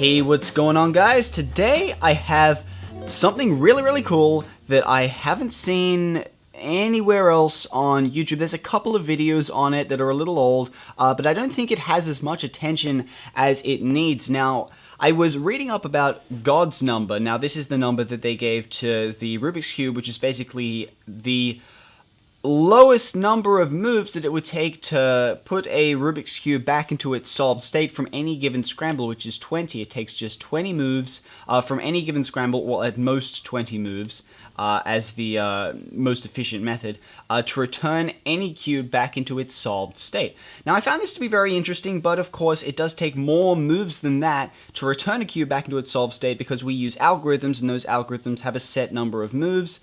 Hey, what's going on, guys? Today I have something really cool that I haven't seen anywhere else on YouTube. There's a couple of videos on it that are a little old, but I don't think it has as much attention as it needs. Now, I was reading up about God's number. Now, this is the number that they gave to the Rubik's Cube, which is basically the lowest number of moves that it would take to put a Rubik's Cube back into its solved state from any given scramble, which is 20. It takes just 20 moves from any given scramble, well, at most 20 moves, as the most efficient method, to return any cube back into its solved state. Now, I found this to be very interesting, but of course, it does take more moves than that to return a cube back into its solved state because we use algorithms, and those algorithms have a set number of moves.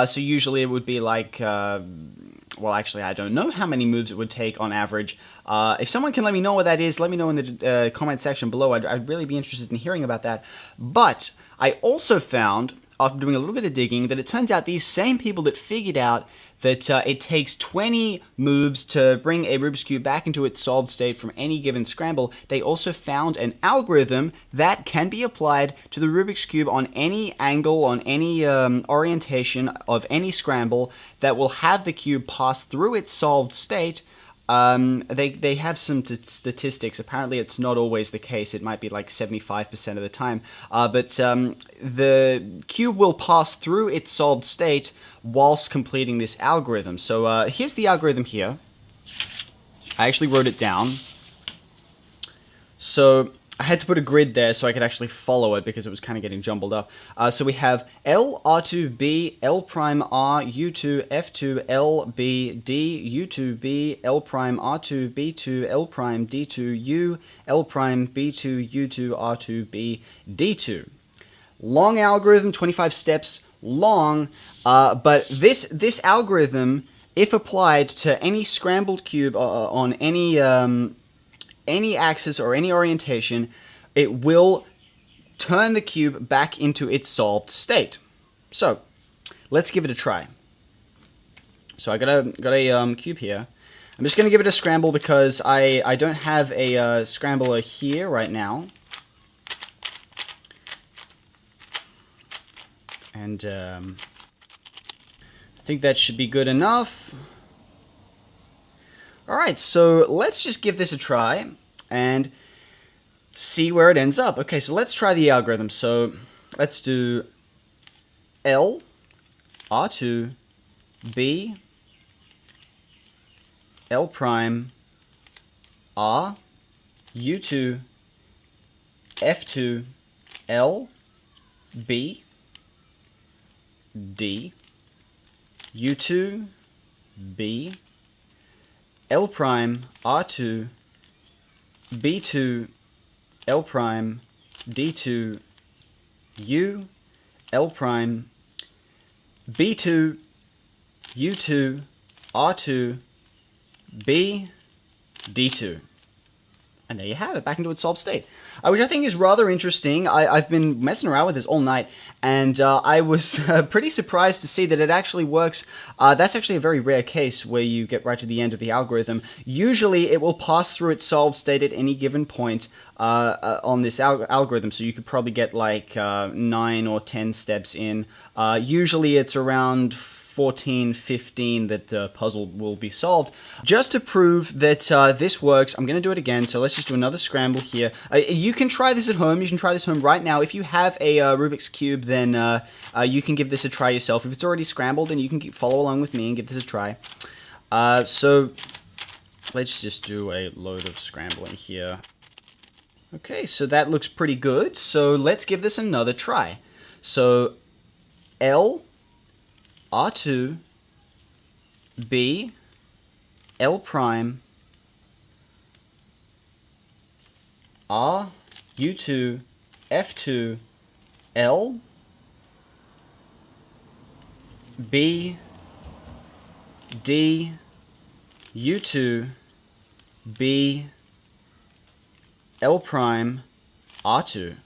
So usually it would be like... well, actually, I don't know how many moves it would take on average. If someone can let me know what that is, let me know in the comment section below. I'd really be interested in hearing about that. But I also found, after doing a little bit of digging, that it turns out these same people that figured out that it takes 20 moves to bring a Rubik's Cube back into its solved state from any given scramble, they also found an algorithm that can be applied to the Rubik's Cube on any angle, on any orientation of any scramble that will have the cube pass through its solved state. They have some statistics. Apparently, it's not always the case. It might be like 75% of the time. But the cube will pass through its solved state whilst completing this algorithm. So here's the algorithm here. I actually wrote it down. So I had to put a grid there so I could actually follow it because it was kind of getting jumbled up. So we have L, R2, B, L prime, R, U2, F2, L, B, D, U2, B, L prime, R2, B2, L prime, D2, U, L prime, B2, U2, R2, B, D2. Long algorithm, 25 steps long, but this algorithm, if applied to any scrambled cube on any axis or any orientation, it will turn the cube back into its solved state. So let's give it a try. So I got a cube here. I'm just going to give it a scramble because I don't have a scrambler here right now. And I think that should be good enough. Alright, so let's just give this a try and see where it ends up. Okay, so let's try the algorithm. So let's do L, R2, B, L prime, R, U2, F2, L, B, D, U2, B, L prime, R2, B2, L prime, D2, U, L prime, B2, U2, R2, B, D2. And there you have it, back into its solved state, which I think is rather interesting. I've been messing around with this all night, and I was pretty surprised to see that it actually works. That's actually a very rare case where you get right to the end of the algorithm. Usually, it will pass through its solved state at any given point on this algorithm, so you could probably get like 9 or 10 steps in. Usually, it's around 14, 15 that the puzzle will be solved. Just to prove that this works, I'm going to do it again. So let's just do another scramble here. You can try this at home. You can try this at home right now. If you have a Rubik's Cube, then you can give this a try yourself. If it's already scrambled, then you can follow along with me and give this a try. So let's just do a load of scrambling here. Okay, so that looks pretty good. So let's give this another try. So L, R2, B, L prime, R, U2, F2, L, B, D, U2, B, L prime, R2.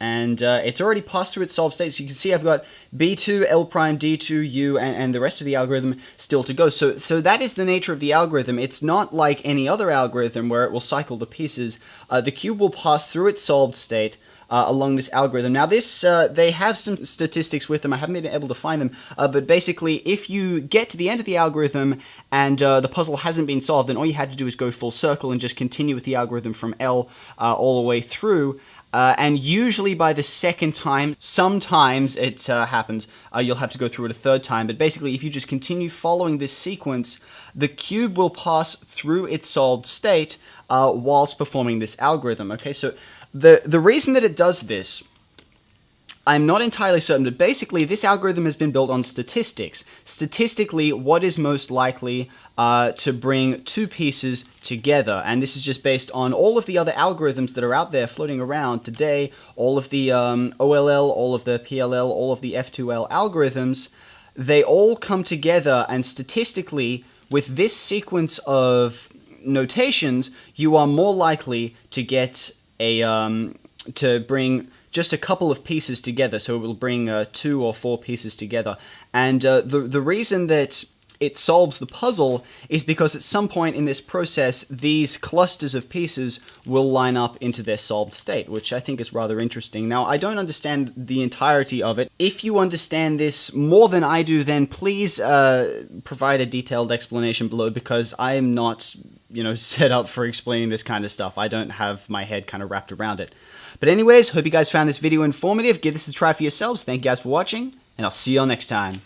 and it's already passed through its solved state. So you can see I've got B2, L prime, D2, U, and the rest of the algorithm still to go. So that is the nature of the algorithm. It's not like any other algorithm where it will cycle the pieces. The cube will pass through its solved state along this algorithm. Now this, they have some statistics with them. I haven't been able to find them, but basically if you get to the end of the algorithm and the puzzle hasn't been solved, then all you had to do is go full circle and just continue with the algorithm from L all the way through. And usually by the second time, sometimes it happens, you'll have to go through it a third time. But basically, if you just continue following this sequence, the cube will pass through its solved state whilst performing this algorithm. Okay, so the reason that it does this, I'm not entirely certain, but basically this algorithm has been built on statistics. Statistically, what is most likely to bring two pieces together? And this is just based on all of the other algorithms that are out there floating around today, all of the OLL, all of the PLL, all of the F2L algorithms. They all come together, and statistically, with this sequence of notations, you are more likely to get a, to bring just a couple of pieces together, so it will bring 2 or 4 pieces together. And the reason that it solves the puzzle is because at some point in this process, these clusters of pieces will line up into their solved state, which I think is rather interesting. Now, I don't understand the entirety of it. If you understand this more than I do, then please provide a detailed explanation below, because I am not, set up for explaining this kind of stuff. I don't have my head kind of wrapped around it. But anyways, hope you guys found this video informative. Give this a try for yourselves. Thank you guys for watching, and I'll see you all next time.